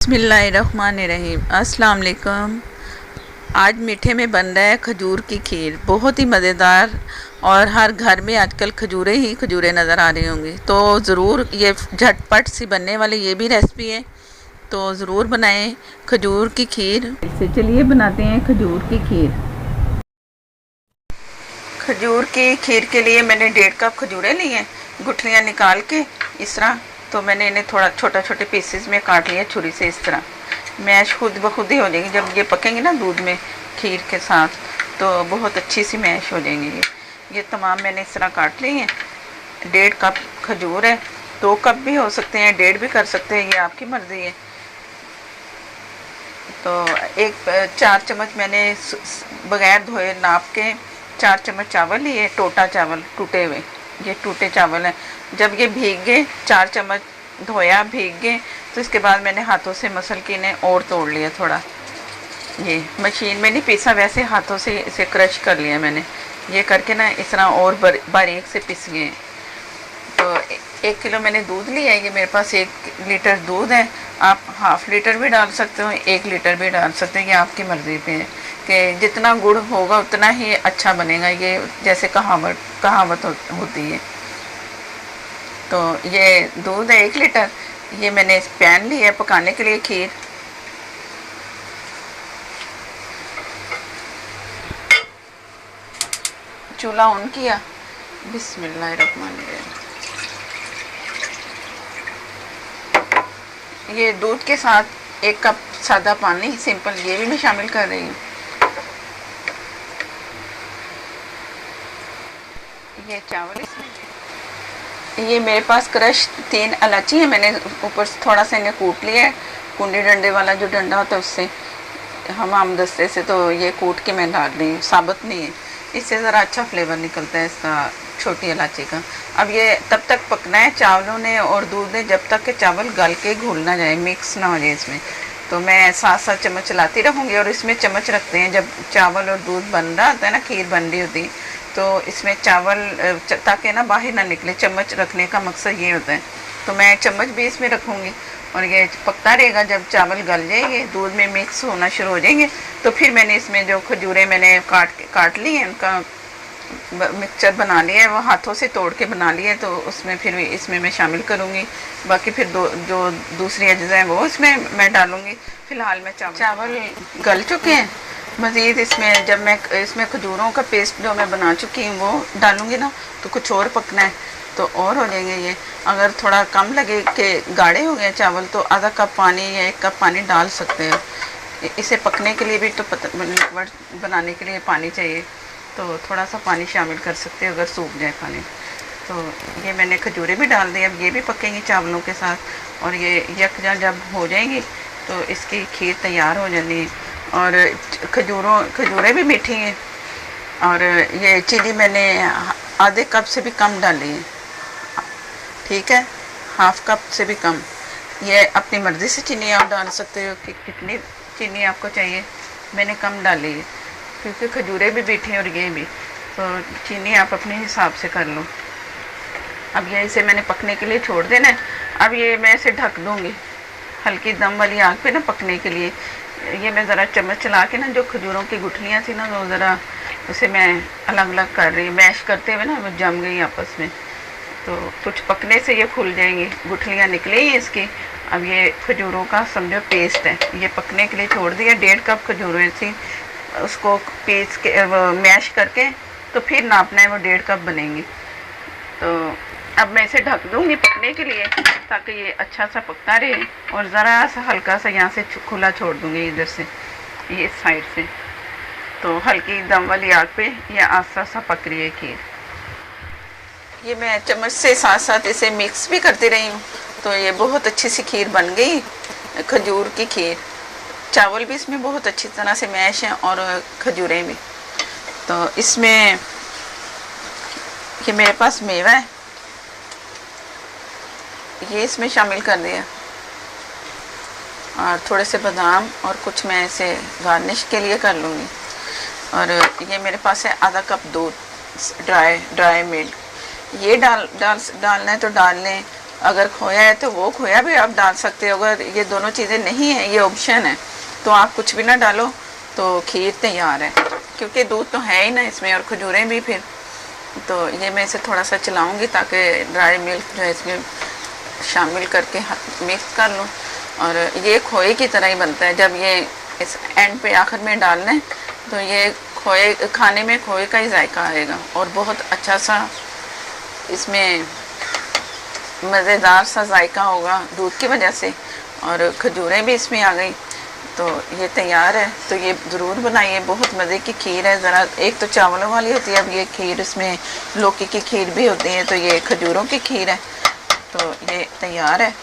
बिस्मिल्लाहिर्रहमानिर्रहीम। अस्सलाम वालेकुम। आज मीठे में बन रहा है खजूर की खीर, बहुत ही मज़ेदार। और हर घर में आजकल खजूरें ही खजूरें नज़र आ रही होंगी, तो ज़रूर ये झटपट सी बनने वाली ये भी रेसिपी है, तो ज़रूर बनाएं खजूर की खीर। इससे चलिए बनाते हैं खजूर की खीर। खजूर की खीर के लिए मैंने 1.5 कप खजूरें ली हैं, गुठलियाँ निकाल के इस तरह। तो मैंने इन्हें थोड़ा छोटा छोटे पीसेस में काट लिया छुरी से इस तरह। मैश खुद ब खुद ही हो जाएगी जब ये पकेंगे ना दूध में खीर के साथ, तो बहुत अच्छी सी मैश हो जाएंगी। ये तमाम मैंने इस तरह काट ली हैं। 1.5 कप खजूर है, 2 कप भी हो सकते हैं, 1.5 भी कर सकते हैं, ये आपकी मर्ज़ी है। तो 4 चम्मच मैंने बगैर धोए नाप के 4 चम्मच चावल लिए, टोटा चावल टूटे हुए, ये टूटे चावल हैं। जब ये भीग गए, 4 चम्मच धोया भीग गए, तो इसके बाद मैंने हाथों से मसल के इन्हें और तोड़ लिया थोड़ा। ये मशीन में नहीं पीसा, वैसे हाथों से इसे क्रश कर लिया मैंने। ये करके ना इस तरह और बारीक से पिस गए। तो 1 किलो मैंने दूध लिया है, ये मेरे पास 1 लीटर दूध है। आप ½ लीटर भी डाल सकते हो, 1 लीटर भी डाल सकते हो, ये आपकी मर्ज़ी पे है कि जितना गुड़ होगा उतना ही अच्छा बनेगा। ये जैसे कहावत होती है। तो ये दूध है 1 लीटर। ये मैंने पैन लिया है पकाने के लिए खीर। चूल्हा ऑन किया, बिस्मिल्लाहिर्रहमानिर्रहीम। ये दूध के साथ 1 कप सादा पानी सिंपल, ये भी मैं शामिल कर रही हूँ। ये चावल इसमें, ये मेरे पास क्रश 3 इलायची है, मैंने ऊपर से थोड़ा सा इन्हें कूट लिया है, कुंडी डंडे वाला जो डंडा होता है उससे, हम आम दस्ते से। तो ये कूट के मैं डाल रही हूँ, साबुत नहीं है, इससे ज़रा अच्छा फ्लेवर निकलता है इसका, छोटी इलायची का। अब ये तब तक पकना है चावलों ने और दूध ने, जब तक के चावल गल के घुल ना जाए, मिक्स ना हो जाए इसमें। तो मैं 7-7 चम्मच चलाती रहूँगी। और इसमें चम्मच रखते हैं जब चावल और दूध बन रहा होता है ना, खीर बन रही होती, तो इसमें चावल ताकि ना बाहर ना निकले, चम्मच रखने का मकसद ये होता है। तो मैं चम्मच भी इसमें रखूँगी और ये पकता रहेगा। जब चावल गल जाएंगे, दूध में मिक्स होना शुरू हो जाएंगे, तो फिर मैंने इसमें जो खजूरें मैंने काट ली हैं, उनका मिक्सचर बना लिया है, वो हाथों से तोड़ के बना लिया है, तो उसमें फिर इसमें मैं शामिल करूँगी। बाकी फिर जो दूसरी अज्जा हैं वो इसमें मैं डालूँगी। फ़िलहाल मैं चावल गल चुके हैं। मज़ीद इसमें जब मैं इसमें खजूरों का पेस्ट जो मैं बना चुकी हूँ वो डालूँगी ना, तो कुछ और पकना है तो और हो जाएंगे ये। अगर थोड़ा कम लगे कि गाढ़े हो गए चावल, तो आधा कप पानी या 1 कप पानी डाल सकते हैं। इसे पकने के लिए भी तो लिक्विड बनाने के लिए पानी चाहिए, तो थोड़ा सा पानी शामिल कर सकते हैं अगर सूख जाए पानी। तो ये मैंने खजूरें भी डाल दी, अब ये भी पकेंगी चावलों के साथ, और ये यकजा जब हो जाएंगी तो इसकी खीर तैयार हो जानी है। और खजूरें भी मीठी हैं। और ये चीनी मैंने आधे कप से भी कम डाली है, ठीक है, ½ कप से भी कम। ये अपनी मर्ज़ी से चीनी आप डाल सकते हो कि कितनी चीनी आपको चाहिए। मैंने कम डाली है क्योंकि खजूरें भी मीठी हैं और ये भी, तो चीनी आप अपने हिसाब से कर लो। अब ये इसे मैंने पकने के लिए छोड़ देना है। अब ये मैं इसे ढक दूँगी हल्की दम वाली आग पे ना पकने के लिए। ये मैं ज़रा चम्मच चला के ना, जो खजूरों की गुठलियाँ थी ना, वो ज़रा उसे मैं अलग अलग कर रही हूँ, मैश करते हुए ना वो जम गई आपस में। तो कुछ पकने से ये खुल जाएंगी, गुठलियाँ निकलेंगी इसकी। अब ये खजूरों का समझो पेस्ट है, ये पकने के लिए छोड़ दिया। 1.5 कप खजूरें थी, उसको पीस के मैश करके तो फिर नापना है, वो 1.5 कप बनेंगी। तो अब मैं इसे ढक दूँगी पकने के लिए, ताकि ये अच्छा सा पकता रहे। और ज़रा सा हल्का सा यहाँ से खुला छोड़ दूँगी, इधर से, ये इस साइड से। तो हल्की दम वाली आग पे ये आस्ता सा पक रही है खीर। ये मैं चम्मच से साथ साथ इसे मिक्स भी करती रही हूँ, तो ये बहुत अच्छी सी खीर बन गई, खजूर की खीर। चावल भी इसमें बहुत अच्छी तरह से मैश हैं और खजूरें भी। तो इसमें ये मेरे पास मेवा है, ये इसमें शामिल कर दिया, और थोड़े से बादाम, और कुछ मैं इसे गार्निश के लिए कर लूँगी। और ये मेरे पास है आधा कप दूध, ड्राई मिल्क। ये डालना है तो डाल लें, अगर खोया है तो वो खोया भी आप डाल सकते हो। अगर ये दोनों चीज़ें नहीं है, ये ऑप्शन है, तो आप कुछ भी ना डालो तो खीर तैयार है। क्योंकि दूध तो है ही ना इसमें और खजूरें भी फिर, तो ये मैं इसे थोड़ा सा चलाऊंगी ताकि ड्राई मिल्क जो है इसमें शामिल करके मिक्स कर लूँ। और ये खोए की तरह ही बनता है। जब ये इस एंड पे आखिर में डालना है तो ये खोए खाने में खोए का ही जायका आएगा और बहुत अच्छा सा इसमें मज़ेदार सा जायका होगा दूध की वजह से। और खजूरें भी इसमें आ गई, तो ये तैयार है। तो ये ज़रूर बनाइए, बहुत मज़े की खीर है। ज़रा एक तो चावलों वाली होती है, अब ये खीर इसमें लौकी की खीर भी होती है, तो ये खजूरों की खीर है। तो ये तैयार है।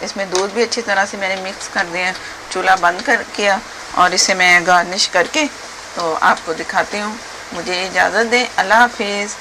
इसमें दूध भी अच्छी तरह से मैंने मिक्स कर दिया, चूल्हा बंद कर किया और इसे मैं गार्निश करके तो आपको दिखाती हूँ। मुझे इजाज़त दें, अल्लाह हाफिज़।